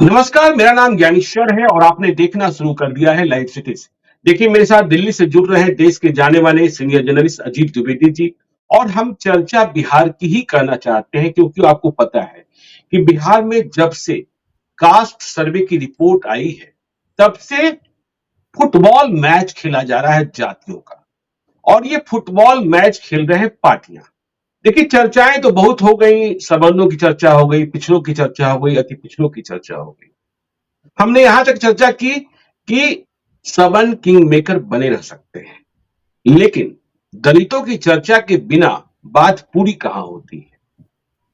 नमस्कार, मेरा नाम ज्ञानेश्वर है और आपने देखना शुरू कर दिया है लाइव सिटीज। देखिए, मेरे साथ दिल्ली से जुड़ रहे हैं देश के जाने माने सीनियर जर्नलिस्ट अजीत द्विवेदी जी। और हम चर्चा बिहार की ही करना चाहते हैं, क्योंकि आपको पता है कि बिहार में जब से कास्ट सर्वे की रिपोर्ट आई है, तब से फुटबॉल मैच खेला जा रहा है जातियों का। और ये फुटबॉल मैच खेल रहे हैं पार्टियां। देखिए, चर्चाएं तो बहुत हो गई, संबंधों की चर्चा हो गई, पिछड़ों की चर्चा हो गई, अति पिछड़ों की चर्चा हो गई। हमने यहां तक चर्चा की कि सवन किंग मेकर बने रह सकते हैं, लेकिन दलितों की चर्चा के बिना बात पूरी कहां होती है।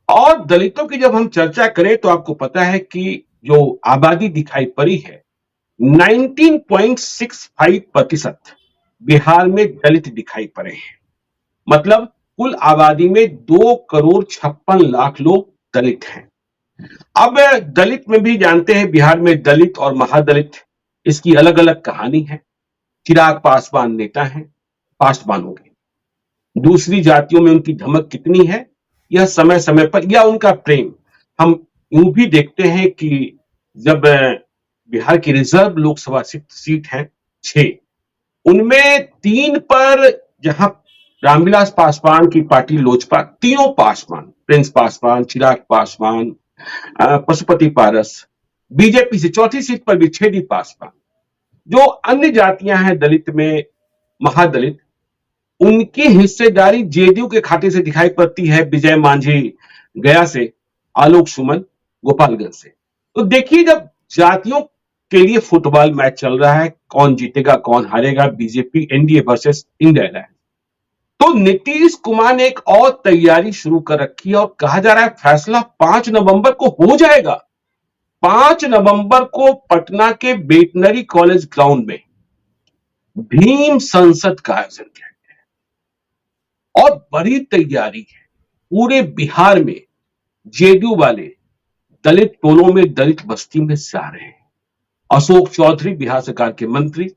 और दलितों की जब हम चर्चा करें तो आपको पता है कि जो आबादी दिखाई पड़ी है, 19.65% बिहार में दलित दिखाई पड़े हैं। मतलब कुल आबादी में 2 करोड़ 56 लाख लोग दलित हैं। अब दलित में भी जानते हैं, बिहार में दलित और महादलित, इसकी अलग अलग कहानी है। चिराग पासवान नेता हैं, पासवान हो गए। दूसरी जातियों में उनकी धमक कितनी है, यह समय समय पर, या उनका प्रेम, हम यूं भी देखते हैं कि जब बिहार की रिजर्व लोकसभा सीट है 6, उनमें 3 पर, जहां रामविलास पासवान की पार्टी लोजपा, तीनों पासवान, प्रिंस पासवान, चिराग पासवान, पशुपति पारस, बीजेपी से चौथी सीट पर भी छेदी पासवान। जो अन्य जातियां हैं दलित में, महादलित, उनकी हिस्सेदारी जेडीयू के खाते से दिखाई पड़ती है। विजय मांझी गया से, आलोक सुमन गोपालगंज से। तो देखिए, जब जातियों के लिए फुटबॉल मैच चल रहा है, कौन जीतेगा कौन हारेगा, BJP NDA versus India alliance, तो नीतीश कुमार ने एक और तैयारी शुरू कर रखी है और कहा जा रहा है फैसला 5 नवंबर को हो जाएगा। 5 नवंबर को पटना के वेटनरी कॉलेज ग्राउंड में भीम संसद का आयोजन किया और बड़ी तैयारी है। पूरे बिहार में जेडीयू वाले दलित टोलों में, दलित बस्ती में से आ रहे हैं। अशोक चौधरी बिहार सरकार के मंत्री,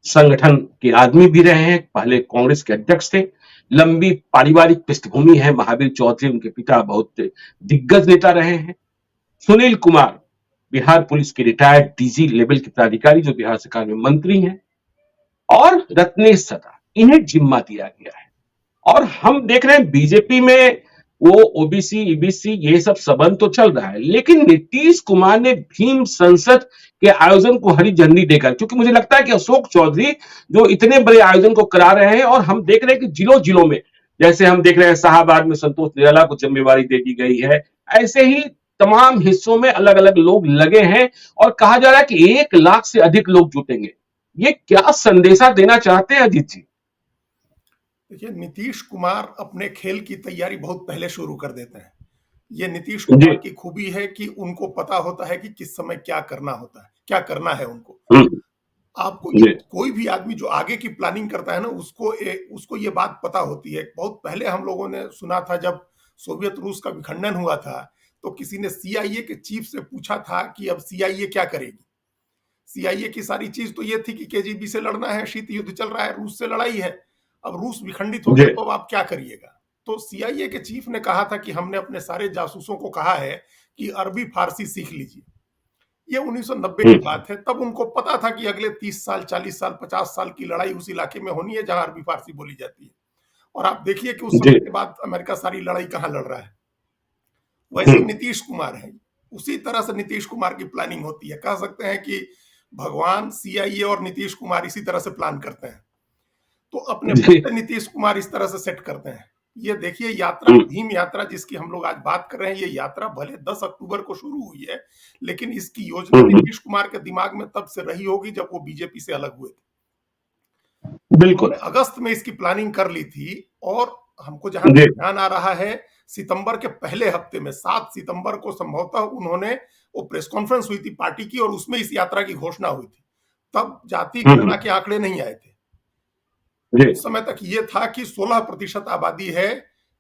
संगठन के आदमी भी रहे हैं, पहले कांग्रेस के अध्यक्ष थे, लंबी पारिवारिक पृष्ठभूमि है। महावीर चौधरी उनके पिता बहुत दिग्गज नेता रहे हैं। सुनील कुमार बिहार पुलिस के रिटायर्ड डीजी लेवल के पदाधिकारी, जो बिहार सरकार में मंत्री हैं। और रत्नेश सदा, इन्हें जिम्मा दिया गया है। और हम देख रहे हैं बीजेपी में वो ओबीसी ईबीसी ये सब संबंध तो चल रहा है, लेकिन नीतीश कुमार ने भीम संसद के आयोजन को हरी झंडी देकर, क्योंकि मुझे लगता है कि अशोक चौधरी जो इतने बड़े आयोजन को करा रहे हैं, और हम देख रहे हैं कि जिलों जिलों में, जैसे हम देख रहे हैं शाहबाद में संतोष निराला को जिम्मेवारी दे दी गई है, ऐसे ही तमाम हिस्सों में अलग अलग लोग लगे हैं। और कहा जा रहा है कि 1 लाख से अधिक लोग जुटेंगे। ये क्या संदेशा देना चाहते हैं अजीत जी? देखिए, नीतीश कुमार अपने खेल की तैयारी बहुत पहले शुरू कर देते हैं। ये नीतीश जी। कुमार की खूबी है कि उनको पता होता है कि किस समय क्या करना होता है, क्या करना है उनको। हम्म, आपको ये जी। कोई भी आदमी जो आगे की प्लानिंग करता है ना, उसको ये बात पता होती है। बहुत पहले हम लोगों ने सुना था, जब सोवियत रूस का विखंडन हुआ था, तो किसी ने सीआईए के चीफ से पूछा था कि अब सीआईए क्या करेगी। सीआईए की सारी चीज तो ये थी कि केजीबी से लड़ना है, शीत युद्ध चल रहा है, रूस से लड़ाई है, अब रूस विखंडित हो जी। गया तो अब आप क्या करिएगा। तो सीआईए के चीफ ने कहा था कि हमने अपने सारे जासूसों को कहा है कि अरबी फारसी सीख लीजिए। ये 1990 की हम्म, बात है। तब उनको पता था कि अगले 30 साल, 40 साल, 50 साल की लड़ाई उस इलाके में होनी है जहां अरबी फारसी बोली जाती है। और आप देखिए कि उस जी। समय के बाद अमेरिका सारी लड़ाई कहां लड़ रहा है। वैसे ही हम्म, नीतीश कुमार है, उसी तरह से नीतीश कुमार की प्लानिंग होती है। कह सकते हैं कि भगवान, सीआईए और नीतीश कुमार इसी तरह से प्लान करते हैं। तो अपने जी। बच्चे नीतीश कुमार इस तरह से सेट करते हैं। ये देखिए, यात्रा, हम्म, भीम यात्रा जिसकी हम लोग आज बात कर रहे हैं, ये यात्रा भले 10 अक्टूबर को शुरू हुई है, लेकिन इसकी योजना हम्म, नीतीश कुमार के दिमाग में तब से रही होगी जब वो बीजेपी से अलग हुए थे। बिल्कुल। उन्होंने अगस्त में इसकी प्लानिंग कर ली थी। और हमको जहां जी। ध्यान आ रहा है, सितंबर के पहले हफ्ते में, 7 सितंबर को संभवतः उन्होंने, वो प्रेस कॉन्फ्रेंस हुई थी पार्टी की और उसमें इस यात्रा की घोषणा हुई थी। तब जाति गणना के आंकड़े नहीं आए थे। जी। उस समय तक ये था कि 16% आबादी है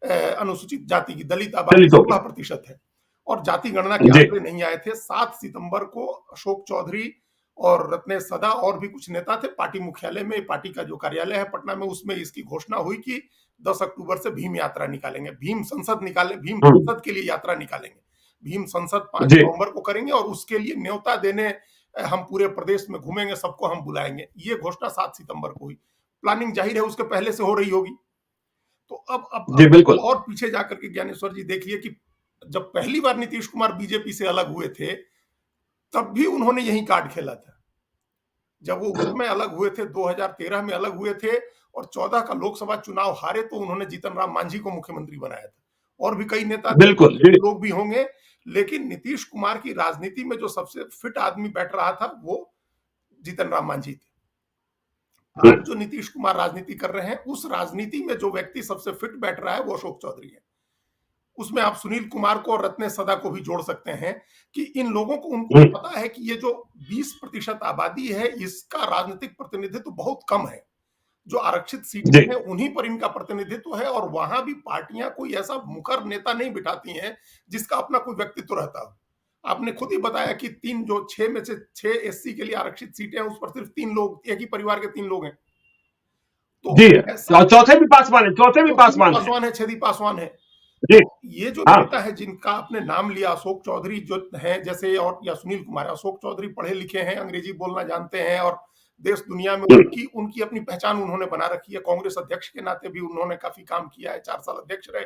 अनुसूचित जाति की, दलित आबादी दलितों की। 16% है और जाति गणना के जी। आंकड़े नहीं आए थे। 7 सितंबर को अशोक चौधरी और रत्नेश सदा और भी कुछ नेता थे, पार्टी मुख्यालय में, पार्टी का जो कार्यालय है पटना में, उसमें इसकी घोषणा हुई कि 10 अक्टूबर से भीम यात्रा निकालेंगे, भीम संसद निकाले, भीम हम्म, संसद के लिए यात्रा निकालेंगे। भीम संसद 5 जी नवंबर को करेंगे और उसके लिए न्योता देने हम पूरे प्रदेश में घूमेंगे, सबको हम बुलाएंगे। ये घोषणा 7 सितंबर को हुई। प्लानिंग जाहिर है उसके पहले से हो रही होगी। तो जी अब बिल्कुल और पीछे जाकर के ज्ञानेश्वर जी देखिए कि जब पहली बार नीतीश कुमार बीजेपी से अलग हुए थे, तब भी उन्होंने यही कार्ड खेला था। जब वो उस समय अलग हुए थे, 2013 में अलग हुए थे और 14 का लोकसभा चुनाव हारे, तो उन्होंने जीतन राम मांझी को मुख्यमंत्री बनाया था। और भी कई नेता थे, बिल्कुल जी लोग भी होंगे, लेकिन नीतीश कुमार की राजनीति में जो सबसे फिट आदमी बैठ रहा था, वो जीतन राम मांझी थे। आज जो नीतीश कुमार राजनीति कर रहे हैं, उस राजनीति में जो व्यक्ति सबसे फिट बैठ रहा है, वो अशोक चौधरी है। उसमें आप सुनील कुमार को और रत्नेश सदा को भी जोड़ सकते हैं कि इन लोगों को, उनको पता है कि ये जो 20% आबादी है, इसका राजनीतिक प्रतिनिधित्व बहुत कम है। जो आरक्षित सीटें हैं, उन्हीं पर इनका प्रतिनिधित्व है और वहां भी पार्टियां कोई ऐसा मुखर नेता नहीं बिठाती हैं जिसका अपना कोई व्यक्तित्व रहता हो। आपने खुद ही बताया कि 3 जो 6 में से 6 एससी के लिए आरक्षित सीटें हैं, उस पर सिर्फ 3 लोग, एक ही परिवार के 3 लोग हैं। तो जी ऐसा, चौथे भी पासवान है, चौथे भी पासवान है। पासवान है, छेदी पासवान है। जी तो ये जो हाँ नेता है जिनका आपने नाम लिया, अशोक चौधरी जो है जैसे, और या सुनील कुमार, अशोक चौधरी पढ़े लिखे हैं, अंग्रेजी बोलना जानते हैं और देश दुनिया में उनकी उनकी अपनी पहचान उन्होंने बना रखी है। कांग्रेस अध्यक्ष के नाते भी उन्होंने काफी काम किया है, 4 साल अध्यक्ष रहे,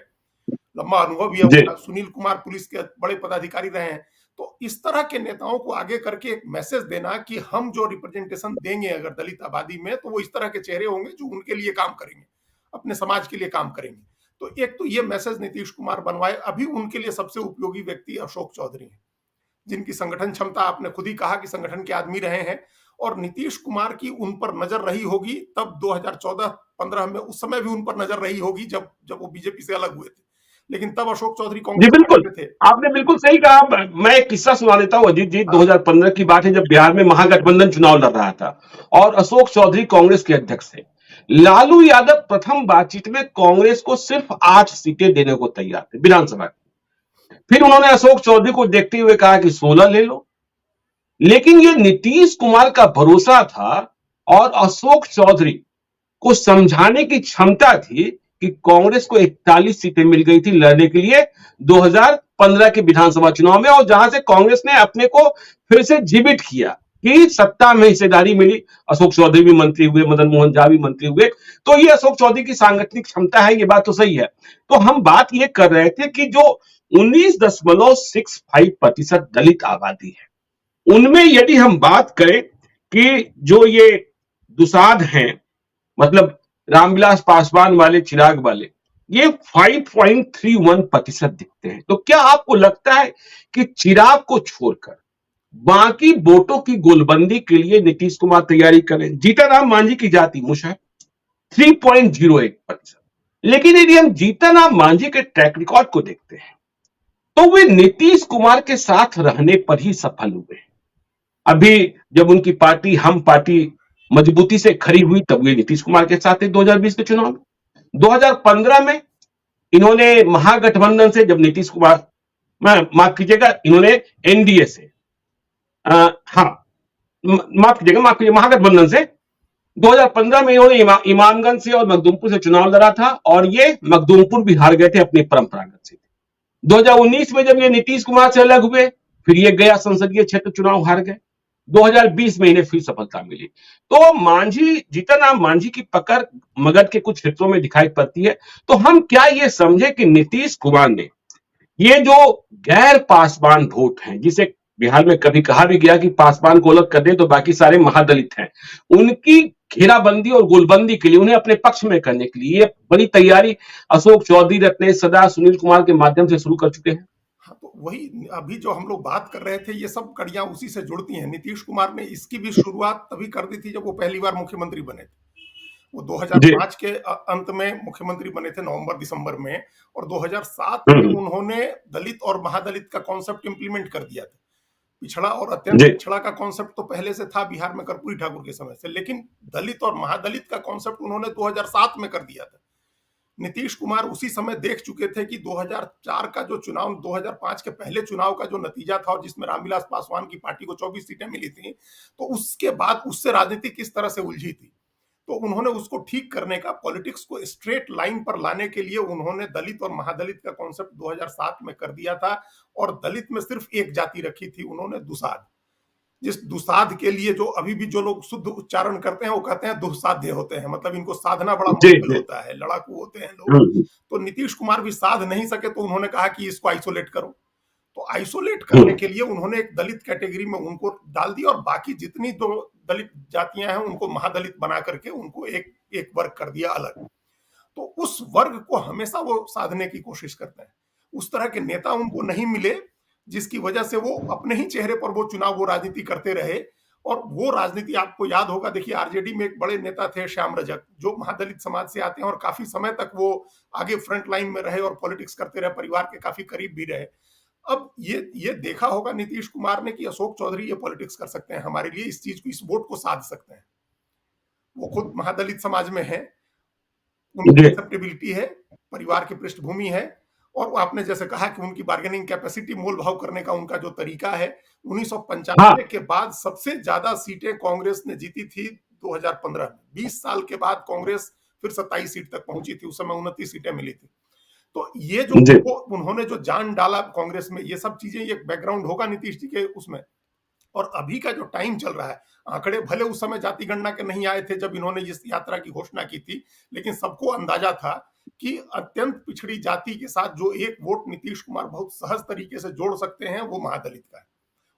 लंबा अनुभव भी है जी उनका। सुनील कुमार पुलिस के बड़े पदाधिकारी रहे हैं। तो इस तरह के नेताओं को आगे करके एक मैसेज देना कि हम जो रिप्रेजेंटेशन देंगे अगर दलित आबादी में, तो वो इस तरह के चेहरे होंगे जो उनके लिए काम करेंगे, अपने समाज के लिए काम करेंगे। तो एक तो ये मैसेज नीतीश कुमार बनवाए। अभी उनके लिए सबसे उपयोगी व्यक्ति अशोक चौधरी हैं, जिनकी संगठन क्षमता, आपने खुद ही कहा कि संगठन के आदमी रहे हैं, और नीतीश कुमार की उन पर नजर रही होगी तब 2014-15 में, उस समय भी उन पर नजर रही होगी जब वो बीजेपी से अलग हुए थे, लेकिन तब अशोक चौधरी जी कांग्रेस बिल्कुल, पार्टी में थे। आपने बिल्कुल सही कहा। मैं एक किस्सा सुना देता हूं अजीत जी। हाँ 2015 की बात है, जब बिहार में महागठबंधन चुनाव लड़ रहा था और अशोक चौधरी कांग्रेस के अध्यक्ष थे। लालू यादव प्रथम बातचीत में कांग्रेस को सिर्फ 8 सीटें देने को तैयार थे विधानसभा की। फिर उन्होंने अशोक चौधरी को देखते हुए कहा कि 16 ले लो। लेकिन ये नीतीश कुमार का भरोसा था और अशोक चौधरी को समझाने की क्षमता थी कि कांग्रेस को 41 सीटें मिल गई थी लड़ने के लिए 2015 के विधानसभा चुनाव में, और जहां से कांग्रेस ने अपने को फिर से जीवित किया कि सत्ता में हिस्सेदारी मिली। अशोक चौधरी भी मंत्री हुए, मदन मोहन झा भी मंत्री हुए। तो ये अशोक चौधरी की सांगठनिक क्षमता है, ये बात तो सही है। तो हम बात ये कर रहे थे कि जो 19.65% दलित आबादी है, उनमें यदि हम बात करें कि जो ये दुसाध हैं, मतलब रामविलास पासवान वाले, चिराग वाले, ये 5.31% दिखते हैं। तो क्या आपको लगता है कि चिराग को छोड़कर बाकी वोटों की गोलबंदी के लिए नीतीश कुमार तैयारी करें? जीतन राम मांझी की जाति मुश है 3.08%। लेकिन यदि हम जीतन राम मांझी के ट्रैक रिकॉर्ड को देखते हैं, तो वे नीतीश कुमार के साथ रहने पर ही सफल हुए। अभी जब उनकी पार्टी, हम पार्टी, मजबूती से खड़ी हुई, तब ये नीतीश कुमार के साथ थे 2020 के चुनाव में। 2015 में इन्होंने महागठबंधन से, जब नीतीश कुमार, माफ कीजिएगा, इन्होंने एनडीए से, हाँ माफ कीजिएगा, महागठबंधन से 2015 में इन्होंने इमामगंज से और मखदूमपुर से चुनाव लड़ा था, और ये मखदूमपुर भी हार गए थे अपनी परंपरागत सीट। 2019 में जब ये नीतीश कुमार से अलग हुए, फिर ये गया संसदीय क्षेत्र चुनाव हार गए। 2020 में इन्हें फिर सफलता मिली। तो मांझी, जीतन राम मांझी की पकड़ मगध के कुछ क्षेत्रों में दिखाई पड़ती है। तो हम क्या ये समझे कि नीतीश कुमार ने ये जो गैर पासवान वोट हैं, जिसे बिहार में कभी कहा भी गया कि पासवान को अलग कर दे तो बाकी सारे महादलित हैं, उनकी घेराबंदी और गोलबंदी के लिए, उन्हें अपने पक्ष में करने के लिए ये बड़ी तैयारी अशोक चौधरी, रत्नेश सदा, सुनील कुमार के माध्यम से शुरू कर चुके हैं। हाँ, तो वही अभी जो हम लोग बात कर रहे थे, ये सब कड़ियां उसी से जुड़ती हैं। नीतीश कुमार ने इसकी भी शुरुआत तभी कर दी थी जब वो पहली बार मुख्यमंत्री बने थे। वो 2005 के अंत में मुख्यमंत्री बने थे, नवंबर दिसंबर में, और 2007 में उन्होंने दलित और महादलित का कॉन्सेप्ट इंप्लीमेंट कर दिया था। पिछड़ा और अत्यंत पिछड़ा का कॉन्सेप्ट तो पहले से था बिहार में कर्पूरी ठाकुर के समय से, लेकिन दलित और महादलित का कॉन्सेप्ट उन्होंने 2007 में कर दिया था। नीतीश कुमार उसी समय देख चुके थे कि 2004 का जो चुनाव, 2005 के पहले चुनाव का जो नतीजा था, और जिसमें रामविलास पासवान की पार्टी को 24 सीटें मिली थी, तो उसके बाद उससे राजनीति किस तरह से उलझी थी। तो उन्होंने उसको ठीक करने का, पॉलिटिक्स को स्ट्रेट लाइन पर लाने के लिए उन्होंने दलित और महादलित का कॉन्सेप्ट 2007 में कर दिया था, और दलित में सिर्फ एक जाति रखी थी उन्होंने, दुसाध। जिस दुसाध के लिए जो अभी भी जो लोग शुद्ध उच्चारण करते हैं वो कहते हैं दुस्साध्य होते हैं, मतलब इनको साधना बड़ा जी मुश्किल जी। होता है, लड़ाकू होते हैं लोग। तो नीतीश कुमार भी साध नहीं सके, तो उन्होंने कहा कि इसको आइसोलेट करो। तो आइसोलेट करने के लिए उन्होंने एक दलित कैटेगरी में उनको डाल दिया, और बाकी जितनी दो दलित जातियां हैं उनको महादलित बना करके उनको एक एक वर्ग कर दिया अलग। तो उस वर्ग को हमेशा वो साधने की कोशिश करते हैं। उस तरह के नेता उनको नहीं मिले, जिसकी वजह से वो अपने ही चेहरे पर वो चुनाव, वो राजनीति करते रहे। और वो राजनीति आपको याद होगा, देखिए आरजेडी में एक बड़े नेता थे श्याम रजक, जो महादलित समाज से आते हैं, और काफी समय तक वो आगे फ्रंट लाइन में रहे और पॉलिटिक्स करते रहे, परिवार के काफी करीब भी रहे। अब ये देखा होगा नीतीश कुमार ने कि अशोक चौधरी ये पॉलिटिक्स कर सकते हैं हमारे लिए, इस चीज को, इस वोट को साध सकते हैं। वो खुद महादलित समाज में है, उनकी जी एक्सेप्टेबिलिटी है, परिवार की पृष्ठभूमि है, और आपने जैसे कहा कि उनकी बार्गेनिंग कैपेसिटी, मोल भाव करने का उनका जो तरीका है। 1995 हाँ के बाद सबसे ज्यादा सीटें कांग्रेस ने जीती थी 2015 में। 20 साल के बाद कांग्रेस फिर 27 सीट तक पहुंची थी, उस समय 29 सीटें मिली थी। तो ये जो जी उन्होंने जो जान डाला कांग्रेस में, ये सब चीजें, ये बैकग्राउंड होगा नीतीश जी के उसमें। और अभी का जो टाइम चल रहा है, आंकड़े भले उस समय जाति गणना के नहीं आए थे जब इन्होंने इस यात्रा की घोषणा की थी, लेकिन सबको अंदाजा था कि अत्यंत पिछड़ी जाति के साथ जो एक वोट नीतीश कुमार बहुत सहज तरीके से जोड़ सकते हैं, वो महादलित का है।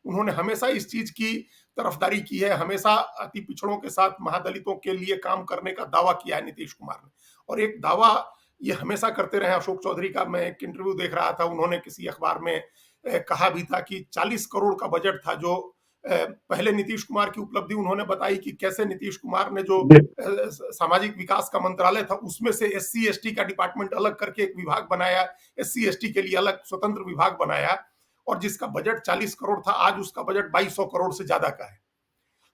उन्होंने हमेशा इस चीज की तरफदारी की है, हमेशा अति पिछड़ों के साथ महादलितों के लिए काम करने का दावा किया है नीतीश कुमार ने। और एक दावा ये हमेशा करते रहे। अशोक चौधरी का मैं एक इंटरव्यू देख रहा था, उन्होंने किसी अखबार में कहा भी था कि 40 करोड़ का बजट था, जो पहले नीतीश कुमार की उपलब्धि उन्होंने बताई कि कैसे नीतीश कुमार ने जो जी सामाजिक विकास का मंत्रालय था, उसमें से एससी एसटी का डिपार्टमेंट अलग करके एक विभाग बनाया, एससी एसटी के लिए अलग स्वतंत्र विभाग बनाया, और जिसका बजट 40 करोड़ था, आज उसका बजट 2200 करोड़ से ज्यादा का है।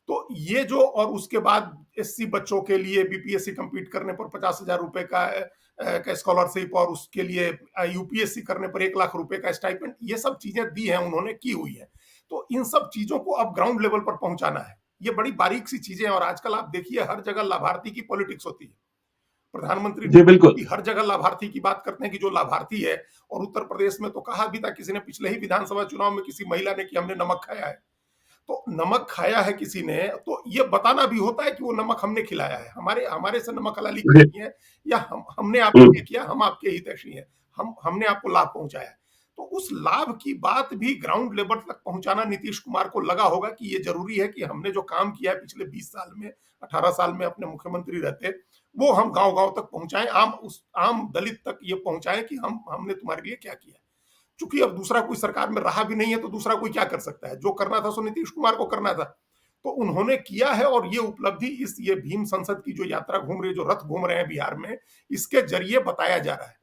तो ये जो, और उसके बाद एससी बच्चों के लिए बीपीएससी कंप्लीट करने पर 50,000 रुपए का स्कॉलरशिप, और उसके लिए यूपीएससी करने पर 1 लाख रुपए का स्टाइपेंड, ये सब चीजें दी हैं उन्होंने, की हुई है। तो इन सब चीजों को अब ग्राउंड लेवल पर पहुंचाना है। ये बड़ी बारीक सी चीजें हैं, और आजकल आप देखिए हर जगह लाभार्थी की पॉलिटिक्स होती है। प्रधानमंत्री जी बिल्कुल। हर जगह लाभार्थी की बात करते हैं कि जो लाभार्थी है। और उत्तर प्रदेश में तो कहा भी था किसी ने पिछले ही विधानसभा चुनाव में, किसी महिला ने, कि हमने नमक खाया है। तो नमक खाया है किसी ने, तो ये बताना भी होता है कि वो नमक हमने खिलाया है, हमारे हमारे से नमक हलाली जी करनी है, या हमने आपके लिए किया, हम आपके हितैषी हैं, हमने आपको लाभ पहुंचाया है। तो उस लाभ की बात भी ग्राउंड लेवल तक पहुंचाना नीतीश कुमार को लगा होगा कि ये जरूरी है कि हमने जो काम किया है पिछले 20 साल में, 18 साल में अपने मुख्यमंत्री रहते, वो हम गांव गांव तक पहुंचाएं, आम दलित तक ये पहुंचाएं कि हमने तुम्हारे लिए क्या किया। चूंकि अब दूसरा कोई सरकार में रहा भी नहीं है, तो दूसरा कोई क्या कर सकता है, जो करना था सो नीतीश कुमार को करना था, तो उन्होंने किया है। और ये उपलब्धि, ये भीम संसद की जो यात्रा घूम रही है, जो रथ घूम रहे हैं बिहार में, इसके जरिए बताया जा रहा है।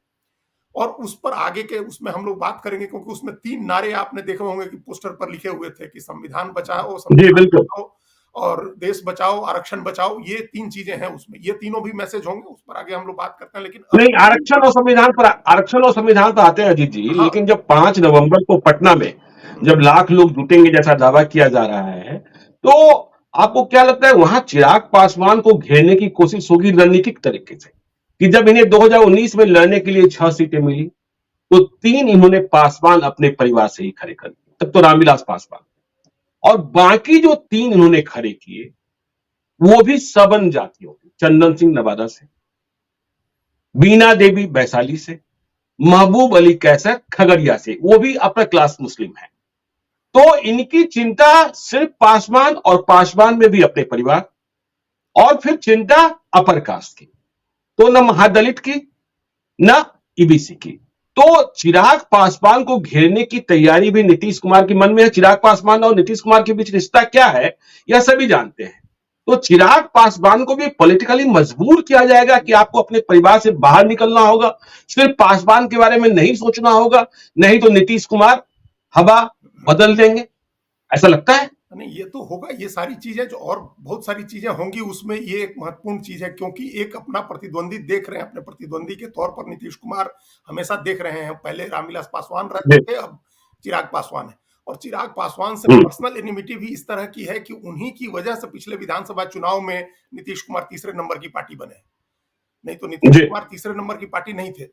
और उस पर आगे के उसमें हम लोग बात करेंगे, क्योंकि उसमें 3 नारे आपने देखे होंगे कि पोस्टर पर लिखे हुए थे कि संविधान बचाओ, जी संविधान बिल्कुल। बचाओ, और देश बचाओ, आरक्षण बचाओ। ये 3 चीजें हैं उसमें, ये तीनों भी मैसेज होंगे, उस पर आगे हम लोग बात करते हैं। लेकिन नहीं, आरक्षण और संविधान पर आते हैं अजीत जी, हाँ। लेकिन जब 5 नवंबर को पटना में जब लाख लोग जुटेंगे जैसा दावा किया जा रहा है, तो आपको क्या लगता है वहां चिराग पासवान को घेरने की कोशिश होगी रणनीतिक तरीके से, कि जब इन्हें 2019 में लड़ने के लिए 6 सीटें मिली, तो 3 इन्होंने पासवान अपने परिवार से ही खड़े कर दिए, तब तो रामविलास पासवान, और बाकी जो 3 इन्होंने खड़े किए वो भी सवर्ण जातियों के, चंदन सिंह नवादा से, बीना देवी वैशाली से, महबूब अली कैसर खगड़िया से, वो भी अपर क्लास मुस्लिम है। तो इनकी चिंता सिर्फ पासवान, और पासवान में भी अपने परिवार, और फिर चिंता अपर कास्ट की, तो न महादलित की न ईबीसी की। तो चिराग पासवान को घेरने की तैयारी भी नीतीश कुमार के मन में है। चिराग पासवान और नीतीश कुमार के बीच रिश्ता क्या है यह सभी जानते हैं। तो चिराग पासवान को भी पॉलिटिकली मजबूर किया जाएगा कि आपको अपने परिवार से बाहर निकलना होगा, सिर्फ पासवान के बारे में नहीं सोचना होगा, नहीं तो नीतीश कुमार हवा बदल देंगे, ऐसा लगता है। नहीं, ये तो होगा। ये सारी चीजें जो, और बहुत सारी चीजें होंगी उसमें, ये एक महत्वपूर्ण चीज है, क्योंकि एक अपना प्रतिद्वंदी देख रहे हैं, अपने प्रतिद्वंदी के तौर पर नीतीश कुमार हमेशा देख रहे हैं। पहले रामविलास पासवान रहते थे, अब चिराग पासवान है। और चिराग पासवान से हम्म, पर्सनल एनिमिटी भी इस तरह की है कि उन्हीं की वजह से पिछले विधानसभा चुनाव में नीतीश कुमार तीसरे नंबर की पार्टी बने, नहीं तो नीतीश जी कुमार तीसरे नंबर की पार्टी नहीं थे।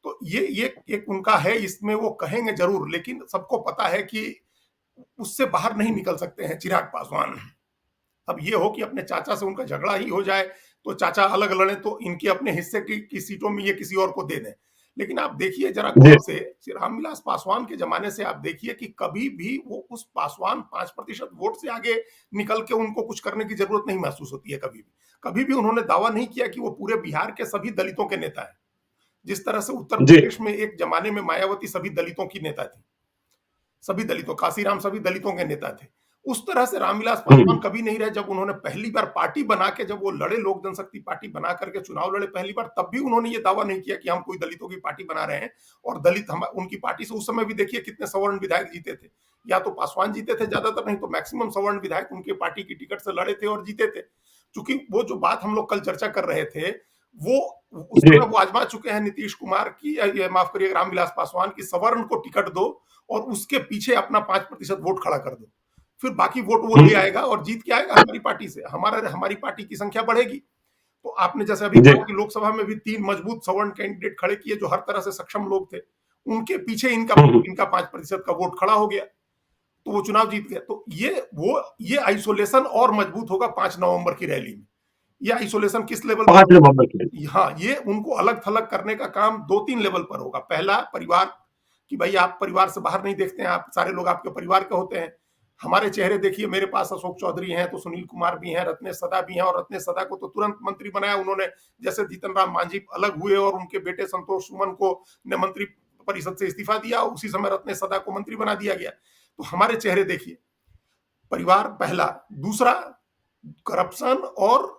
तो ये एक उनका है, इसमें वो कहेंगे जरूर, लेकिन सबको पता है कि उससे बाहर नहीं निकल सकते हैं चिराग पासवान। अब ये हो कि अपने चाचा से उनका झगड़ा ही हो जाए तो चाचा अलग लड़े तो इनके अपने हिस्से की सीटों में ये किसी और को दे दें। लेकिन आप देखिए जरा जी गौर से, रामविलास पासवान के जमाने से आप देखिए कि कभी भी वो उस पासवान 5% वोट से आगे निकल के उनको कुछ करने की जरूरत नहीं महसूस होती है कभी भी। कभी भी उन्होंने दावा नहीं किया कि वो पूरे बिहार के सभी दलितों के नेता हैं। जिस तरह से उत्तर जी प्रदेश में एक जमाने में मायावती सभी दलितों की नेता थी, सभी दलितों, काशीराम सभी दलितों के नेता थे, उस तरह से रामविलास पासवान हम्म, कभी नहीं रहे। जब उन्होंने पहली बार पार्टी बना के, जब वो लड़े, लोक जनशक्ति पार्टी बना करके चुनाव लड़े पहली बार, तब भी उन्होंने ये दावा नहीं किया कि हम कोई दलितों की पार्टी बना रहे हैं। और दलित हम उनकी पार्टी से उस समय भी देखिए कितने सवर्ण विधायक जीते थे, या तो पासवान जीते थे ज्यादातर, नहीं तो मैक्सिमम सवर्ण विधायक उनके पार्टी की टिकट से लड़े थे और जीते थे। चूंकि वो जो बात हम लोग कल चर्चा कर रहे थे, वो उस जी समय वो आजमा चुके हैं नीतीश कुमार की, माफ करिए रामविलास पासवान की, सवर्ण को टिकट दो और उसके पीछे अपना 5% वोट खड़ा कर दो, फिर बाकी वोट वो ले हम्म, आएगा और जीत के आएगा हमारी पार्टी से, हमारी पार्टी की संख्या बढ़ेगी। तो आपने जैसे अभी जी कहा कि लोकसभा में भी 3 मजबूत सवर्ण कैंडिडेट खड़े किए जो हर तरह से सक्षम लोग थे, उनके पीछे इनका हम्म, इनका 5% का वोट खड़ा हो गया, तो वो चुनाव जीत गए। तो ये आइसोलेशन और मजबूत होगा 5 नवंबर की रैली में। ये आइसोलेशन किस लेवल पर 5 नवंबर के लिए। होगा? हाँ, ये उनको अलग थलग करने का काम 2-3 लेवल पर होगा। पहला, परिवार, कि भाई आप परिवार से बाहर नहीं देखते हैं, आप सारे लोग आपके परिवार के होते हैं। हमारे चेहरे देखिए, मेरे पास अशोक चौधरी हैं, तो सुनील कुमार भी हैं, रत्नेश सदा भी हैं, और रत्नेश सदा को तो तुरंत मंत्री बनाया उन्होंने, जैसे जीतन राम मांझी अलग हुए और उनके बेटे संतोष सुमन को ने मंत्री परिषद से इस्तीफा दिया, उसी समय रत्नेश सदा को मंत्री बना दिया गया। तो हमारे चेहरे देखिए, परिवार पहला। दूसरा, करप्शन और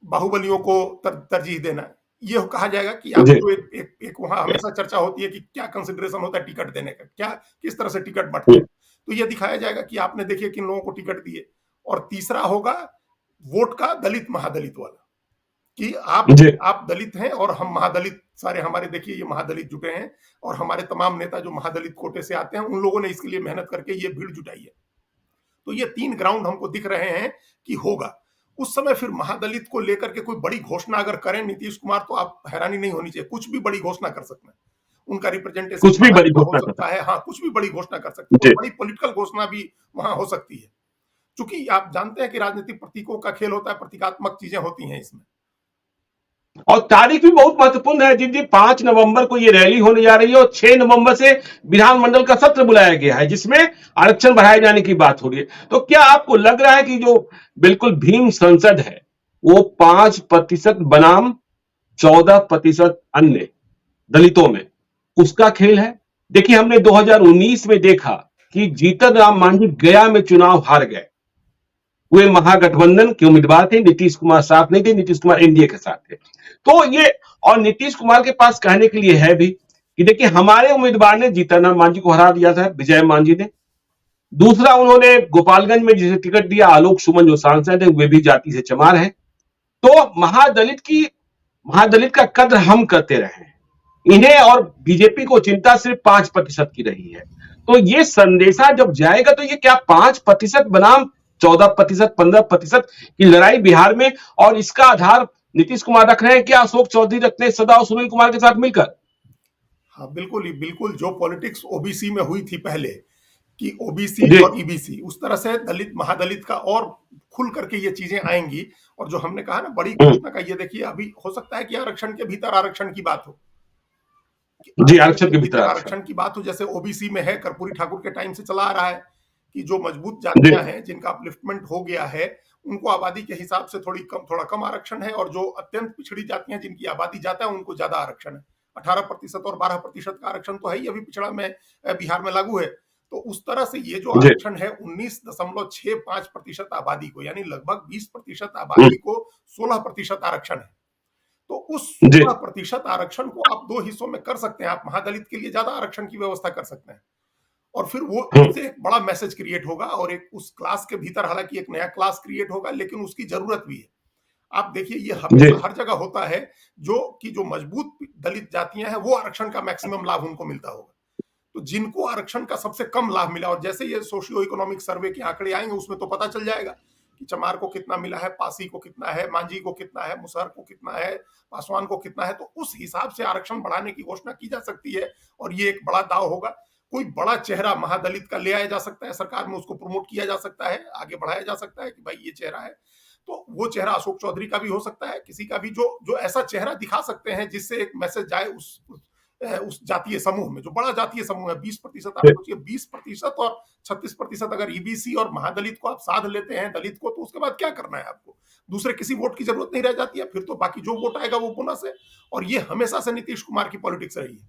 बाहुबलियों को तरजीह देना। ये कहा जाएगा कि आप जी जो एक वहां हमेशा चर्चा होती है कि क्या कंसिडरेशन होता है टिकट देने का, क्या किस तरह से टिकट बंटते हैं, तो ये दिखाया जाएगा कि आपने देखिए किन लोगों को टिकट दिए। और तीसरा होगा वोट का दलित महादलित वाला, कि जी आप दलित हैं और हम महादलित, सारे हमारे देखिए ये महादलित जुटे हैं, और हमारे तमाम नेता जो महादलित कोटे से आते हैं, उन लोगों ने इसके लिए मेहनत करके ये भीड़ जुटाई है। तो ये 3 ग्राउंड हमको दिख रहे हैं कि होगा। उस समय फिर महादलित को लेकर के कोई बड़ी घोषणा अगर करें नीतीश कुमार, तो आप हैरानी नहीं होनी चाहिए, कुछ भी बड़ी घोषणा कर सकते हैं। उनका रिप्रेजेंटेशन कुछ भी बढ़ाने बड़ी का हो घोषणा कर सकता सकते है, हाँ, कुछ भी बड़ी घोषणा कर सकते हैं, हैं। और जी बड़ी पॉलिटिकल घोषणा भी वहां हो सकती है। चूंकि आप जानते हैं कि राजनीतिक प्रतीकों का खेल होता है, प्रतीकात्मक चीजें होती हैं इसमें। और तारीख भी बहुत महत्वपूर्ण है जी। 5 नवंबर को ये रैली होने जा रही है और 6 नवंबर से विधानमंडल का सत्र बुलाया गया है जिसमें आरक्षण बढ़ाए जाने की बात हो रही है। तो क्या आपको लग रहा है कि जो बिल्कुल भीम संसद है वो 5% बनाम 14% अन्य दलितों में उसका खेल है? देखिए हमने 2019 में देखा कि जीतन राम मांझी गया में चुनाव हार गए। वे महागठबंधन के उम्मीदवार थे, नीतीश कुमार साथ नहीं थे, नीतीश कुमार एनडीए के साथ थे। तो ये, और नीतीश कुमार के पास कहने के लिए है भी कि देखिए हमारे उम्मीदवार ने जीतन राम मांझी को हरा दिया था, विजय मांझी ने। दूसरा, उन्होंने गोपालगंज में जिसे टिकट दिया आलोक सुमन जो सांसद है वे भी जाति से चमार है। तो महादलित का कद्र हम करते रहे हैं। इन्हें और बीजेपी को चिंता सिर्फ 5% की रही है। तो ये संदेशा जब जाएगा तो ये क्या 5% बनाम 14%, 15% की लड़ाई बिहार में, और इसका आधार नीतीश कुमार रख रहे हैं क्या अशोक चौधरी रखने सदा और सुनील कुमार के साथ मिलकर? हाँ, बिल्कुल ही बिल्कुल, जो पॉलिटिक्स ओबीसी में हुई थी पहले, कि ओबीसी जी और ईबीसी, उस तरह से दलित महादलित का और खुल करके ये चीजें आएंगी। और जो हमने कहा ना बड़ी घोषणा का, ये देखिए अभी हो सकता है कि आरक्षण के भीतर आरक्षण की बात हो, कि जी आरक्षण आरक्षण के के भीतर भीतर आरक्षण। आरक्षण की बात हो, जैसे ओबीसी में है, कर्पूरी ठाकुर के टाइम से चला आ रहा है कि जो मजबूत जी जातियां हैं जिनका अपलिफ्टमेंट हो गया है, उनको आबादी के हिसाब से थोड़ा कम आरक्षण है, और जो अत्यंत पिछड़ी जातियां जिनकी आबादी ज्यादा है उनको ज्यादा आरक्षण है। 18% और 12% का आरक्षण तो है ही अभी पिछड़ा में, बिहार में लागू है। तो उस तरह से ये जो जी आरक्षण है 19.65% आबादी को, यानी लगभग 20% आबादी को 16% आरक्षण है। तो उस जी 16% आरक्षण को आप 2 हिस्सों में कर सकते हैं। आप महादलित के लिए ज्यादा आरक्षण की व्यवस्था कर सकते हैं, और फिर वो उससे एक बड़ा मैसेज क्रिएट होगा, और एक उस क्लास के भीतर हालांकि एक नया क्लास क्रिएट होगा, लेकिन उसकी जरूरत भी है। आप देखिए ये जी हमेशा हर जगह होता है, जो मजबूत दलित जातियां हैं वो आरक्षण का मैक्सिमम लाभ उनको मिलता होगा। तो जिनको आरक्षण का सबसे कम लाभ मिला, और जैसे ये सोशियो इकोनॉमिक सर्वे के आंकड़े आएंगे उसमें तो पता चल जाएगा कि चमार को कितना मिला है, पासी को कितना है, मांझी को कितना है, मुसहर को कितना है, पासवान को कितना है, तो उस हिसाब से आरक्षण बढ़ाने की घोषणा की जा सकती है और ये एक बड़ा दाव होगा। कोई बड़ा चेहरा महादलित का ले आया जा सकता है सरकार में, उसको प्रमोट किया जा सकता है, आगे बढ़ाया जा सकता है कि भाई ये चेहरा है। तो वो चेहरा अशोक चौधरी का भी हो सकता है, किसी का भी, जो जो ऐसा चेहरा दिखा सकते हैं जिससे एक मैसेज जाए उस जातीय समूह में, जो बड़ा जातीय समूह है। 20%, आप सोचिए 20% और 36% अगर ईबीसी और महादलित को आप साध लेते हैं, दलित को, तो उसके बाद क्या करना है आपको? दूसरे किसी वोट की जरूरत नहीं रह जाती है, फिर तो बाकी जो वोट आएगा वो बोनस है। और ये हमेशा से नीतीश कुमार की पॉलिटिक्स रही है।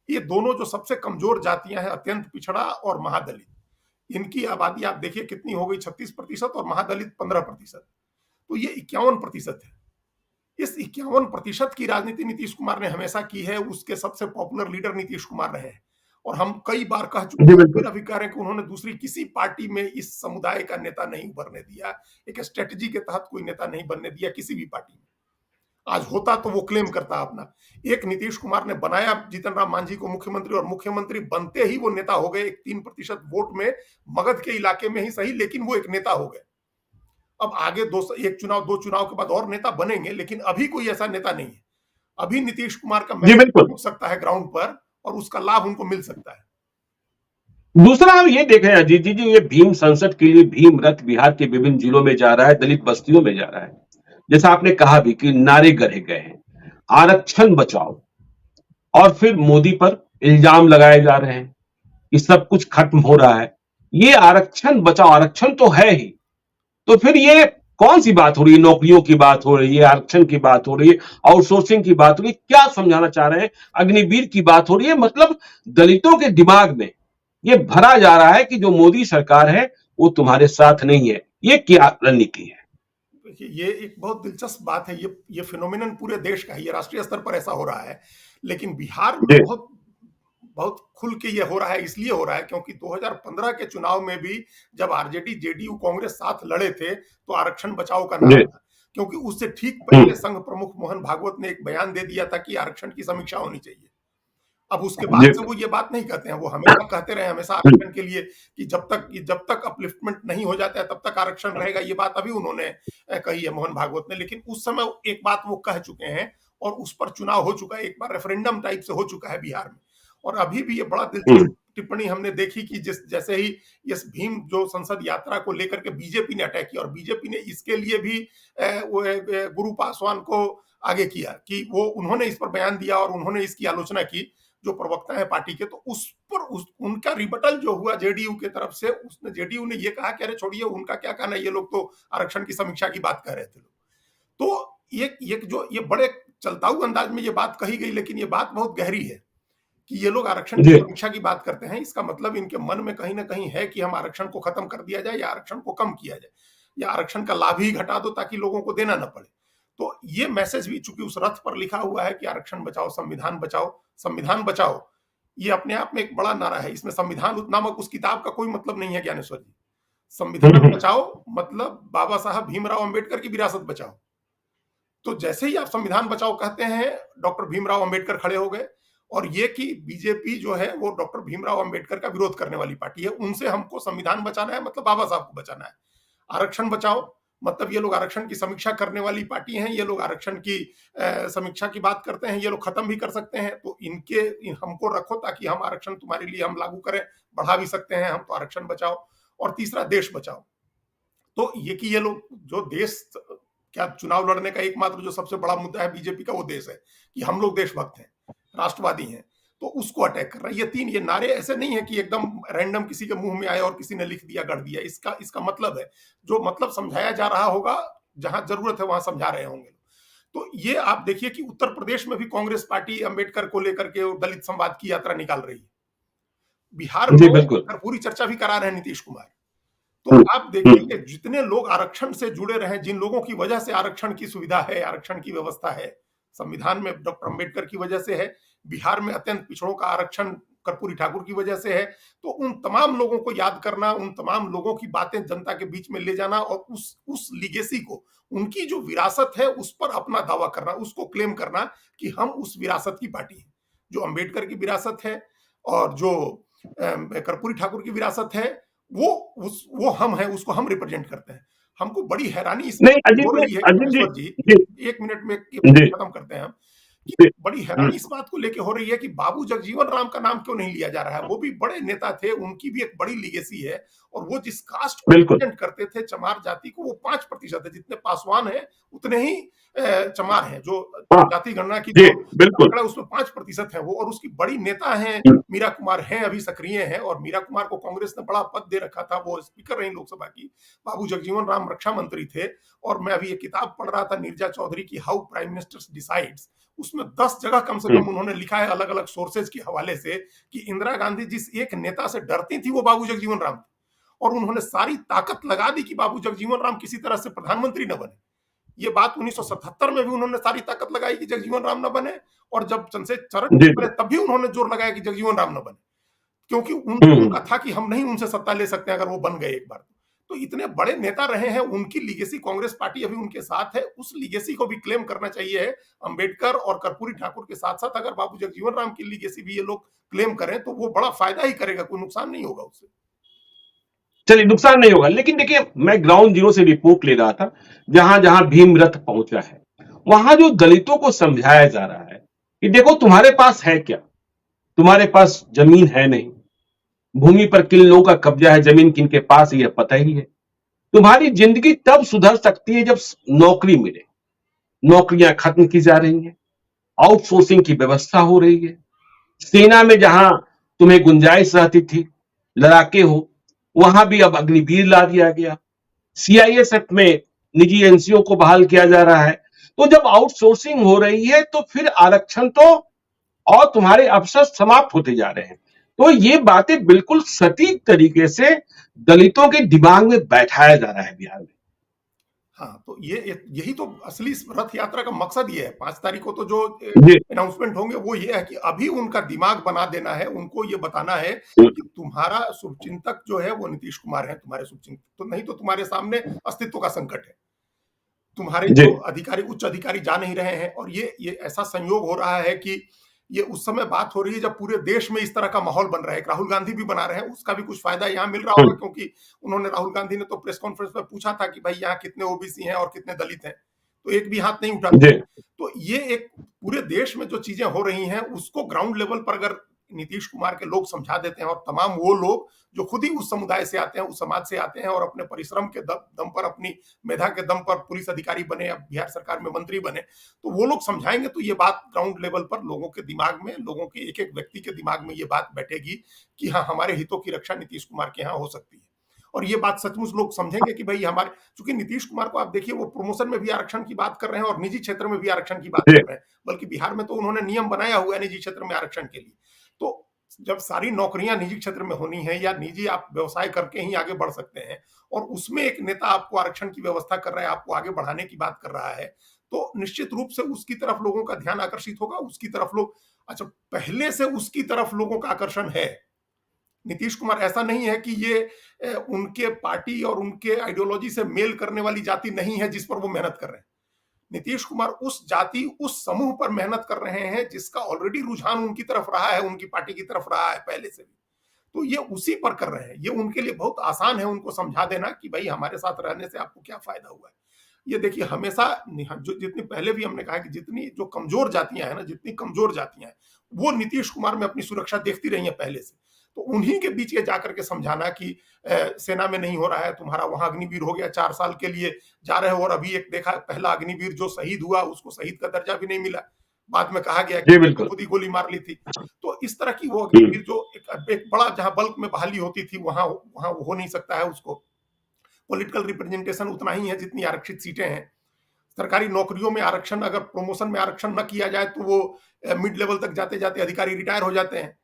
ये दोनों जो सबसे कमजोर जातियां हैं, अत्यंत पिछड़ा और महादलित, इनकी आबादी आप देखिए कितनी हो गई, 36% और महादलित 15%, तो ये 51% है। इस 51% की राजनीति नीतीश कुमार ने हमेशा की है। उसके सबसे पॉपुलर लीडर नीतीश कुमार रहे हैं और हम कई बार कह चुके हैं, फिर अभी कह रहे हैं कि उन्होंने दूसरी किसी पार्टी में इस समुदाय का नेता नहीं उभरने दिया, एक स्ट्रेटजी के तहत कोई नेता नहीं बनने दिया किसी भी पार्टी में। आज होता तो वो क्लेम करता अपना। एक नीतीश कुमार ने बनाया जीतन राम मांझी को मुख्यमंत्री, और मुख्यमंत्री बनते ही वो नेता हो गए। एक 3% वोट में मगध के इलाके में ही सही, लेकिन वो एक नेता हो गए। अब आगे एक चुनाव, 2 चुनाव के बाद और नेता बनेंगे, लेकिन अभी कोई ऐसा नेता नहीं है। अभी नीतीश कुमार का मैसेज पहुंच सकता है ग्राउंड पर और उसका लाभ उनको मिल सकता है। दूसरा हम ये देख रहे हैं अजीत जी, ये भीम संसद के लिए भीम रथ बिहार के विभिन्न जिलों में जा रहा है, दलित बस्तियों में जा रहा है। जैसा आपने कहा भी कि नारे गढ़े गए हैं, आरक्षण बचाओ, और फिर मोदी पर इल्जाम लगाए जा रहे हैं कि सब कुछ खत्म हो रहा है। ये आरक्षण बचाओ, आरक्षण तो है ही, तो फिर ये कौन सी बात हो रही है? नौकरियों की बात हो रही है, आरक्षण की बात हो रही है, आउटसोर्सिंग की बात हो रही है, क्या समझाना चाह रहे हैं? अग्निवीर की बात हो रही है। मतलब दलितों के दिमाग में ये भरा जा रहा है कि जो मोदी सरकार है वो तुम्हारे साथ नहीं है। ये क्या रणनीति है? ये एक बहुत दिलचस्प बात है। ये फिनोमिनन पूरे देश का है, ये राष्ट्रीय स्तर पर ऐसा हो रहा है, लेकिन बिहार में बहुत बहुत खुल के ये हो रहा है। इसलिए हो रहा है क्योंकि 2015 के चुनाव में भी जब आरजेडी, जेडीयू, कांग्रेस साथ लड़े थे तो आरक्षण बचाओ का नारा था, क्योंकि उससे ठीक पहले संघ प्रमुख मोहन भागवत ने एक बयान दे दिया था कि आरक्षण की समीक्षा होनी चाहिए। अब उसके बाद से वो ये बात नहीं कहते हैं, वो हमेशा कहते रहे, हमेशा आरक्षण के लिए कि जब तक अपलिफ्टमेंट नहीं हो जाता है तब तक आरक्षण रहेगा। ये बात अभी उन्होंने कही है मोहन भागवत ने, लेकिन उस समय एक बात वो कह चुके हैं और उस पर चुनाव हो चुका है, एक बार रेफरेंडम टाइप से हो चुका है बिहार में। और अभी भी ये बड़ा दिलचस्प टिप्पणी हमने देखी कि जैसे ही इस भीम जो संसद यात्रा को लेकर के बीजेपी ने अटैक किया, और बीजेपी ने इसके लिए भी गुरु पासवान को आगे किया कि वो उन्होंने इस पर बयान दिया और उन्होंने इसकी आलोचना की, जो प्रवक्ता है पार्टी के। तो उस पर उनका रिबटल जो हुआ जेडीयू की तरफ से, उसने जेडीयू ने ये कहा कि अरे छोड़िए, उनका क्या कहना, ये लोग तो आरक्षण की समीक्षा की बात कर रहे थे। तो ये बड़े चलताऊ अंदाज में ये बात कही गई, लेकिन ये बात बहुत गहरी है कि ये लोग आरक्षण की समीक्षा की बात करते हैं। इसका मतलब इनके मन में कहीं ना कहीं है कि हम आरक्षण को खत्म कर दिया जाए, या आरक्षण को कम किया जाए, या आरक्षण का लाभ ही घटा दो ताकि लोगों को देना न पड़े। तो ये मैसेज भी, चूंकि उस रथ पर लिखा हुआ है कि आरक्षण बचाओ, संविधान बचाओ, संविधान बचाओ, ये अपने आप में एक बड़ा नारा है। इसमें संविधान नामक उस किताब का कोई मतलब नहीं है ज्ञानेश्वर जी। संविधान बचाओ मतलब बाबा साहब भीमराव अंबेडकर की विरासत बचाओ। तो जैसे ही आप संविधान बचाओ कहते हैं, डॉक्टर भीमराव अंबेडकर खड़े हो गए, और ये कि बीजेपी जो है वो डॉक्टर भीमराव अंबेडकर का विरोध करने वाली पार्टी है, उनसे हमको संविधान बचाना है, मतलब बाबा साहब को बचाना है। आरक्षण बचाओ मतलब ये लोग आरक्षण की समीक्षा करने वाली पार्टी हैं, ये लोग आरक्षण की समीक्षा की बात करते हैं, ये लोग खत्म भी कर सकते हैं। तो हमको रखो ताकि हम आरक्षण तुम्हारे लिए हम लागू करें, बढ़ा भी सकते हैं हम, तो आरक्षण बचाओ। और तीसरा, देश बचाओ। तो ये लोग जो देश, क्या चुनाव लड़ने का एकमात्र जो सबसे बड़ा मुद्दा है बीजेपी का, वो देश है, कि हम लोग देशभक्त हैं, राष्ट्रवादी हैं, तो उसको अटैक कर रहा है। ये नारे ऐसे नहीं है कि एकदम रैंडम किसी के मुंह में आए और किसी ने लिख दिया, गढ़ दिया। इसका मतलब है, जो मतलब समझाया जा रहा होगा, जहां जरूरत है वहां समझा रहे होंगे। तो ये आप देखिए कि उत्तर प्रदेश में भी कांग्रेस पार्टी अंबेडकर को लेकर के दलित संवाद की यात्रा निकाल रही है। बिहार में पूरी चर्चा भी करा रहे हैं नीतीश कुमार। तो आप देखिए कि जितने लोग आरक्षण से जुड़े रहे, जिन लोगों की वजह से आरक्षण की सुविधा है, आरक्षण की व्यवस्था है, संविधान में डॉक्टर अंबेडकर की वजह से है, बिहार में अत्यंत पिछड़ों का आरक्षण कर्पूरी ठाकुर की वजह से है। तो उन तमाम लोगों को याद करना, उन तमाम लोगों की बातें जनता के बीच में ले जाना, और उस लिगेसी को, उनकी जो विरासत है उस पर अपना दावा करना, उसको क्लेम करना कि हम उस विरासत की पार्टी हैं, जो अंबेडकर की विरासत है, और जो कर्पूरी ठाकुर की विरासत है, वो हम हैं, उसको हम रिप्रेजेंट करते हैं। हमको बड़ी हैरानी इस नहीं हो रही है अजीत जी। महेश्वर जी, जी। 1 मिनट में ये जी। खत्म करते हैं हम, कि जी। बड़ी हैरानी इस बात को लेके हो रही है कि बाबू जगजीवन राम का नाम क्यों नहीं लिया जा रहा है? वो भी बड़े नेता थे, उनकी भी एक बड़ी लीगेसी है, और वो जिस कास्ट को बिल्कुल। रिप्रेजेंट करते थे, चमार जाति को, वो 5% है। जितने पासवान हैं, उतने ही चमार हैं, जो हाँ। जाति गणना की जी जो बिल्कुल। आंकड़ा उसमें 5% है वो, और उसकी बड़ी नेता हैं मीरा कुमार हैं, अभी सक्रिय हैं, और मीरा कुमार को कांग्रेस ने बड़ा पद दे रखा था, वो स्पीकर रही लोकसभा की। बाबू जगजीवन राम रक्षा मंत्री थे, और मैं अभी एक किताब पढ़ रहा था नीरजा चौधरी की, हाउ प्राइम मिनिस्टर्स डिसाइड्स, उसमें 10 जगह कम से कम उन्होंने लिखा है अलग अलग सोर्सेज के हवाले से कि इंदिरा गांधी जिस एक नेता से डरती थी वो बाबू जगजीवन राम थे, और उन्होंने सारी ताकत लगा दी कि बाबू जगजीवन राम किसी तरह से प्रधानमंत्री न बने। ये बात 1977 में भी उन्होंने सारी ताकत लगाई कि जगजीवन राम न बने, और जब चरण जी बने तब भी उन्होंने जोर लगाया कि जगजीवन राम न बने, क्योंकि हम्म। उनका था कि हम नहीं उनसे सत्ता ले सकते अगर वो बन गए एक बार। तो इतने बड़े नेता रहे हैं, उनकी लीगेसी, कांग्रेस पार्टी अभी उनके साथ है, उस लीगेसी को भी क्लेम करना चाहिए है। अंबेडकर और कर्पूरी ठाकुर के साथ साथ अगर बाबू जगजीवन राम की लीगेसी भी ये लोग क्लेम करें तो वो बड़ा फायदा ही करेगा, कोई नुकसान नहीं होगा उससे। चलिए, नुकसान नहीं होगा, लेकिन देखिए मैं ग्राउंड जीरो से रिपोर्ट ले रहा था, जहां जहां भीम रथ पहुंचा है, वहां जो दलितों को समझाया जा रहा है कि देखो तुम्हारे पास है क्या, तुम्हारे पास जमीन है नहीं, भूमि पर किन लोगों का कब्जा है, जमीन किन के पास है, यह पता ही है। तुम्हारी जिंदगी तब सुधर सकती है जब नौकरी मिले। नौकरियां खत्म की जा रही हैं, आउटसोर्सिंग की व्यवस्था हो रही है। सेना में जहां तुम्हें गुंजाइश रहती थी, लड़ाके हो, वहां भी अब अग्निवीर ला दिया गया। सीआईएसएफ में निजी एनसीओ को बहाल किया जा रहा है। तो जब आउटसोर्सिंग हो रही है तो फिर आरक्षण तो और तुम्हारे अवसर समाप्त होते जा रहे हैं। तो ये बातें बिल्कुल सटीक तरीके से दलितों के दिमाग में बैठाया जा रहा है बिहार में। हाँ, तो यही तो असली रथ यात्रा का मकसद ये है। 5 तारीख को तो जो जी। अनाउंसमेंट होंगे वो ये है कि अभी उनका दिमाग बना देना है, उनको ये बताना है कि तुम्हारा शुभचिंतक जो है वो नीतीश कुमार है, तुम्हारे शुभचिंतक, तो नहीं तो तुम्हारे सामने अस्तित्व का संकट है। तुम्हारे जी। जो अधिकारी, उच्च अधिकारी जा नहीं रहे हैं, और ये ऐसा संयोग हो रहा है कि ये उस समय बात हो रही है जब पूरे देश में इस तरह का माहौल बन रहा है। राहुल गांधी भी बना रहे हैं, उसका भी कुछ फायदा यहाँ मिल रहा होगा, क्योंकि उन्होंने, राहुल गांधी ने तो प्रेस कॉन्फ्रेंस में पूछा था कि भाई यहाँ कितने ओबीसी हैं और कितने दलित हैं, तो एक भी हाथ नहीं उठा। जी। तो ये एक पूरे देश में जो चीजें हो रही हैं उसको ग्राउंड लेवल पर अगर नीतीश कुमार के लोग समझा देते हैं, और तमाम वो लोग जो खुद ही उस समुदाय से आते हैं, उस समाज से आते हैं, और अपने परिश्रम के दम पर, अपनी मेधा के दम पर पुलिस अधिकारी बने या बिहार सरकार में मंत्री बने, तो वो लोग समझाएंगे तो ये बात ग्राउंड लेवल पर लोगों के दिमाग में, लोगों के एक एक व्यक्ति के दिमाग में ये बात बैठेगी कि हाँ, हमारे हितों की रक्षा नीतीश कुमार के यहाँ हो सकती है। और ये बात सचमुच लोग समझेंगे कि भाई हमारे, चूंकि नीतीश कुमार को आप देखिए, वो प्रमोशन में भी आरक्षण की बात कर रहे हैं और निजी क्षेत्र में भी आरक्षण की बात कर रहे हैं, बल्कि बिहार में तो उन्होंने नियम बनाया हुआ है निजी क्षेत्र में आरक्षण के लिए। तो जब सारी नौकरियां निजी क्षेत्र में होनी है, या निजी आप व्यवसाय करके ही आगे बढ़ सकते हैं, और उसमें एक नेता आपको आरक्षण की व्यवस्था कर रहा है, आपको आगे बढ़ाने की बात कर रहा है, तो निश्चित रूप से उसकी तरफ लोगों का ध्यान आकर्षित होगा, उसकी तरफ लोग, अच्छा, पहले से उसकी तरफ लोगों का आकर्षण है। नीतीश कुमार, ऐसा नहीं है कि ये उनके पार्टी और उनके आइडियोलॉजी से मेल करने वाली जाति नहीं है जिस पर वो मेहनत कर रहे हैं। नीतीश कुमार उस जाति, उस समूह पर मेहनत कर रहे हैं जिसका ऑलरेडी रुझान उनकी तरफ रहा है, उनकी पार्टी की तरफ रहा है पहले से भी। तो ये उसी पर कर रहे हैं। ये उनके लिए बहुत आसान है उनको समझा देना कि भाई हमारे साथ रहने से आपको क्या फायदा हुआ है। ये देखिए, हमेशा जो, जितनी पहले भी हमने कहा कि जितनी जो कमजोर जातियां हैं ना, जितनी कमजोर जातियां हैं, वो नीतीश कुमार में अपनी सुरक्षा देखती रही है पहले से। तो उन्हीं के बीच ये जाकर के समझाना कि सेना में नहीं हो रहा है, तुम्हारा वहां अग्निवीर हो गया, 4 साल के लिए जा रहे हो, और अभी एक देखा, पहला अग्निवीर जो शहीद हुआ उसको शहीद का दर्जा भी नहीं मिला, बाद में कहा गया जी कि बिल्कुल। खुद ही गोली मार ली थी। तो इस तरह की वो अग्निवीर जो एक बड़ा, जहां बल्क में बहाली होती थी, वहां वहां हो नहीं सकता है। उसको पॉलिटिकल रिप्रेजेंटेशन उतना ही है जितनी आरक्षित सीटें हैं। सरकारी नौकरियों में आरक्षण, अगर प्रमोशन में आरक्षण न किया जाए तो वो मिड लेवल तक जाते जाते अधिकारी रिटायर हो जाते हैं।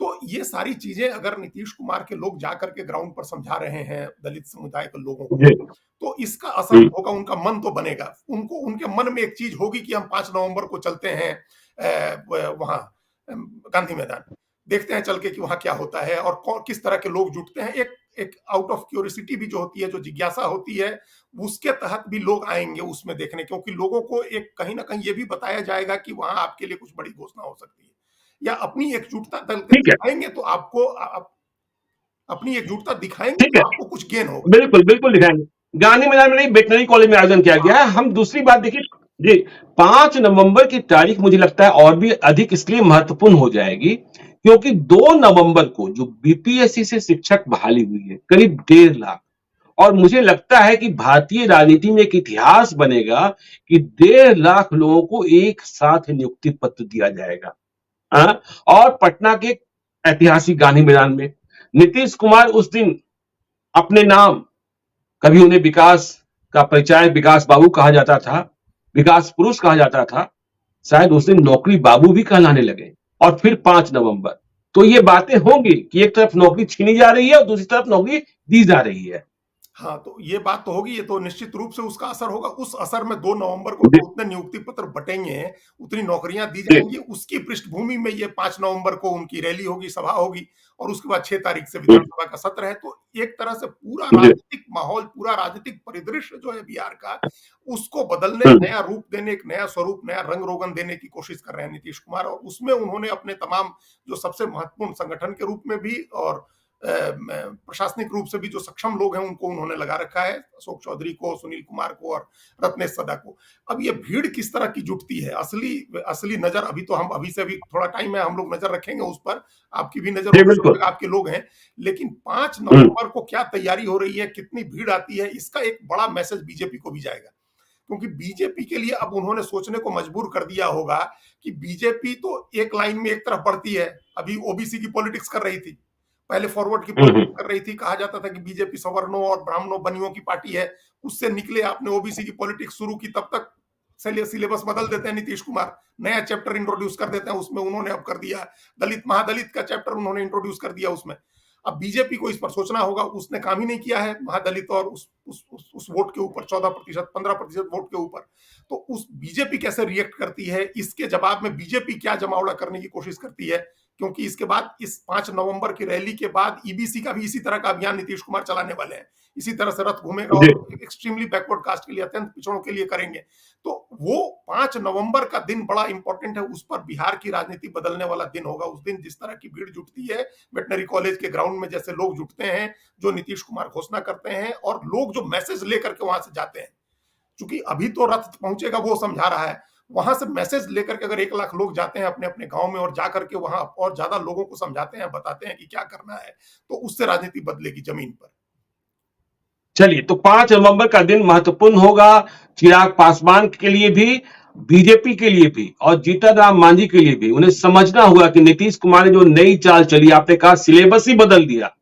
तो ये सारी चीजें अगर नीतीश कुमार के लोग जाकर के ग्राउंड पर समझा रहे हैं दलित समुदाय के लोगों को, तो इसका असर होगा, उनका मन तो बनेगा। उनको, उनके मन में एक चीज होगी कि हम 5 नवंबर को चलते हैं वहां गांधी मैदान, देखते हैं चल के कि वहां क्या होता है और किस तरह के लोग जुटते हैं। एक आउट ऑफ क्यूरियोसिटी भी जो होती है, जो जिज्ञासा होती है, उसके तहत भी लोग आएंगे उसमें देखने, क्योंकि लोगों को एक कहीं ना कहीं ये भी बताया जाएगा कि वहां आपके लिए कुछ बड़ी घोषणा हो सकती है। या अपनी एकजुटता दल के ठीक है, दिखाएंगे तो आपको अपनी एकजुटता दिखाएंगे ठीक तो है। आपको कुछ गेन होगा। बिल्कुल, बिल्कुल दिखाएँगे। गांधी मैदान में नहीं, वेटरनरी कॉलेज में आयोजन किया गया है। हम दूसरी बात देखिए जी, 5 नवंबर की तारीख मुझे लगता है और भी अधिक इसलिए महत्वपूर्ण हो जाएगी, क्योंकि 2 नवंबर को जो बीपीएससी से शिक्षक बहाली हुई है, करीब 1.5 लाख, और मुझे लगता है कि भारतीय राजनीति में एक इतिहास बनेगा कि 1.5 लाख लोगों को एक साथ नियुक्ति पत्र दिया जाएगा। हाँ? और पटना के ऐतिहासिक गांधी मैदान में नीतीश कुमार उस दिन अपने नाम, कभी उन्हें विकास का परिचय विकास बाबू कहा जाता था, विकास पुरुष कहा जाता था, शायद उस दिन नौकरी बाबू भी कहलाने लगे। और फिर 5 नवंबर, तो ये बातें होंगी कि एक तरफ नौकरी छीनी जा रही है और दूसरी तरफ नौकरी दी जा रही है। हाँ, तो ये बात तो होगी, ये तो निश्चित रूप से उसका असर होगा। उस असर में 2 नवंबर को जो उतने नियुक्ति पत्र बटेंगे, उतनी नौकरियां दी जाएंगी, उसकी पृष्ठभूमि में ये 5 नवंबर को उनकी रैली होगी, सभा होगी, और उसके बाद 6 तारीख से विधानसभा का सत्र है। तो एक तरह से पूरा राजनीतिक माहौल, पूरा राजनीतिक परिदृश्य जो है बिहार का, उसको बदलने, नया रूप देने, एक नया स्वरूप, नया रंग रोगन देने की कोशिश कर रहे हैं नीतीश कुमार। और उसमें उन्होंने अपने तमाम जो सबसे महत्वपूर्ण संगठन के रूप में भी और प्रशासनिक रूप से भी जो सक्षम लोग हैं उनको उन्होंने लगा रखा है, अशोक चौधरी को, सुनील कुमार को और रत्नेश सदा को। अब ये भीड़ किस तरह की जुटती है, असली नजर अभी तो हम, अभी से भी थोड़ा टाइम है, हम लोग नजर रखेंगे उस पर, आपकी भी नजर होगी, आपके लोग हैं। लेकिन 5 नवंबर को क्या तैयारी हो रही है, कितनी भीड़ आती है, इसका एक बड़ा मैसेज बीजेपी को भी जाएगा। क्योंकि बीजेपी के लिए अब उन्होंने सोचने को मजबूर कर दिया होगा कि बीजेपी तो एक लाइन में एक तरफ बढ़ती है, अभी ओबीसी की पॉलिटिक्स कर रही थी, पहले फॉरवर्ड की पॉलिटिक्स कर रही थी, कहा जाता था कि बीजेपी सवर्णों और ब्राह्मणों बनियों की पार्टी है, उससे निकले, आपने ओबीसी की पॉलिटिक्स शुरू की, तब तक सिलेबस बदल देते हैं नीतीश कुमार, नया चैप्टर इंट्रोड्यूस कर देते हैं उसमें, उन्होंने अब कर दिया दलित महादलित का चैप्टर उन्होंने इंट्रोड्यूस कर दिया उसमें। अब बीजेपी को इस पर सोचना होगा, उसने काम ही नहीं किया है महादलित और उस वोट के ऊपर 14%, 15% वोट के ऊपर। तो उस बीजेपी कैसे रिएक्ट करती है, इसके जवाब में बीजेपी क्या जमावड़ा करने की कोशिश करती है, क्योंकि इसके बाद इस 5 नवंबर की रैली के बाद ईबीसी का भी इसी तरह का अभियान नीतीश कुमार चलाने वाले हैं, इसी तरह से रथ घूमेगा और एक्सट्रीमली बैकवर्ड कास्ट के लिए, अत्यंत पिछड़ों के लिए करेंगे। तो वो 5 नवंबर का दिन बड़ा इंपॉर्टेंट है, उस पर बिहार की राजनीति बदलने वाला दिन होगा। उस दिन जिस तरह की भीड़ जुटती है वेटनरी कॉलेज के ग्राउंड में, जैसे लोग जुटते हैं, जो नीतीश कुमार घोषणा करते हैं, और लोग जो मैसेज लेकर के वहां से जाते हैं, क्योंकि अभी तो रथ पहुंचेगा वो समझा रहा है, वहां से मैसेज लेकर के अगर 1 लाख लोग जाते हैं अपने अपने गांव में और जाकर के वहां और ज्यादा लोगों को समझाते हैं, बताते हैं कि क्या करना है, तो उससे राजनीति बदलेगी जमीन पर। चलिए, तो 5 नवंबर का दिन महत्वपूर्ण होगा चिराग पासवान के लिए भी, बीजेपी के लिए भी, और जीतन राम मांझी के लिए भी। उन्हें समझना होगा कि नीतीश कुमार ने जो नई चाल चली, आपने कहा सिलेबस ही बदल दिया,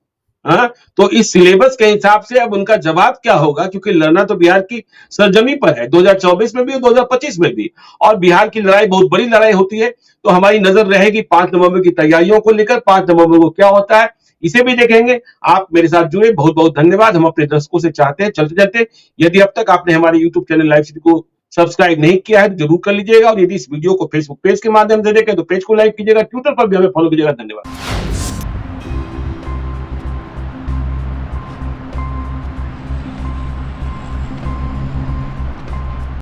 हाँ? तो इस सिलेबस के हिसाब से अब उनका जवाब क्या होगा, क्योंकि लड़ना तो बिहार की सरजमी पर है, 2024 में भी और 2025 में भी, और बिहार की लड़ाई बहुत बड़ी लड़ाई होती है। तो हमारी नजर रहेगी 5 नवंबर की तैयारियों को लेकर, 5 नवंबर को क्या होता है इसे भी देखेंगे। आप मेरे साथ जुड़े, बहुत बहुत धन्यवाद। हम अपने दर्शकों से चाहते हैं चलते चलते, यदि अब तक आपने हमारे यूट्यूब चैनल लाइव सिटी को सब्सक्राइब नहीं किया है तो जरूर कर लीजिएगा, और यदि इस वीडियो को फेसबुक पेज के माध्यम से देखें तो पेज को लाइक कीजिएगा, ट्विटर पर भी हमें फॉलो कीजिएगा। धन्यवाद।